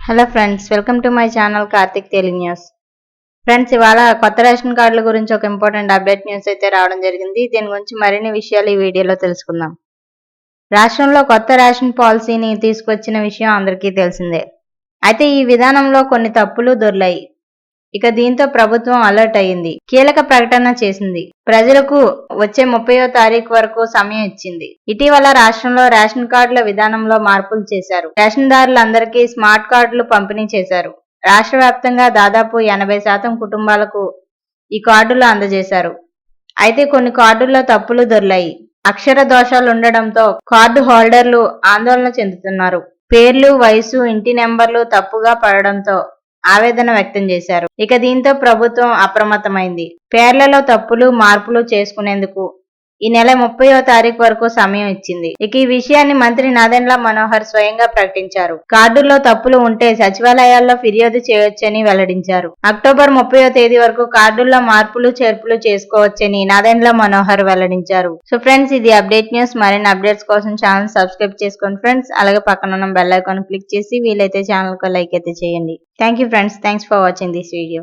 Hello friends, welcome to my channel Karthik Telugu news. Friends, ఇవాళ కొత్త ration కార్డుల గురించి ఒక ఇంపార్టెంట్ అప్డేట్ న్యూస్ అయితే రావడం జరిగింది. దీని గురించి మరిన్ని విషయాలు ఈ వీడియోలో తెలుసుకుందాం. రాష్ట్రంలో కొత్త రేషన్ పాలసీని తీసుకొచ్చిన విషయం అందరికీ తెలిసిందే. అయితే ఈ విధానంలో కొన్ని తప్పులు దొర్లాయి. ఇక దీంతో ప్రభుత్వం అలర్ట్ అయ్యింది, కీలక ప్రకటన చేసింది. ప్రజలకు వచ్చే 30వ తారీఖు వరకు సమయం ఇచ్చింది. ఇటీవల రాష్ట్రంలో రేషన్ కార్డుల విధానంలో మార్పులు చేశారు. రేషన్దారులందరికీ స్మార్ట్ కార్డులు పంపిణీ చేశారు. రాష్ట్ర వ్యాప్తంగా దాదాపు 80% కుటుంబాలకు ఈ కార్డులు అందజేశారు. అయితే కొన్ని కార్డుల్లో తప్పులు దొర్లాయి. అక్షర దోషాలు ఉండడంతో కార్డు హోల్డర్లు ఆందోళన చెందుతున్నారు. పేర్లు, వయసు, ఇంటి నెంబర్లు తప్పుగా పడడంతో ఆవేదన వ్యక్తం చేశారు. ఇక దీంతో ప్రభుత్వం అప్రమత్తమైంది. పేర్లలో తప్పులు, మార్పులు చేసుకునేందుకు ఈ నెల 30వ తారీఖు వరకు సమయం ఇచ్చింది. ఇక ఈ విషయాన్ని మంత్రి నాదెండ్ల మనోహర్ స్వయంగా ప్రకటించారు. కార్డుల్లో తప్పులు ఉంటే సచివాలయాల్లో ఫిర్యాదు చేయొచ్చని వెల్లడించారు. అక్టోబర్ 30వ తేదీ వరకు కార్డుల్లో మార్పులు, చేర్పులు చేసుకోవచ్చని నాదెండ్ల మనోహర్ వెల్లడించారు. సో ఫ్రెండ్స్, ఇది అప్డేట్ న్యూస్. మరిన్ని అప్డేట్స్ కోసం ఛానల్ సబ్స్క్రైబ్ చేసుకోండి ఫ్రెండ్స్. అలాగే పక్కన ఉన్న బెల్ ఐకాన్ క్లిక్ చేసి వీలైతే ఛానల్ కు లైక్ అయితే చేయండి. Thank you friends. Thanks for watching this video.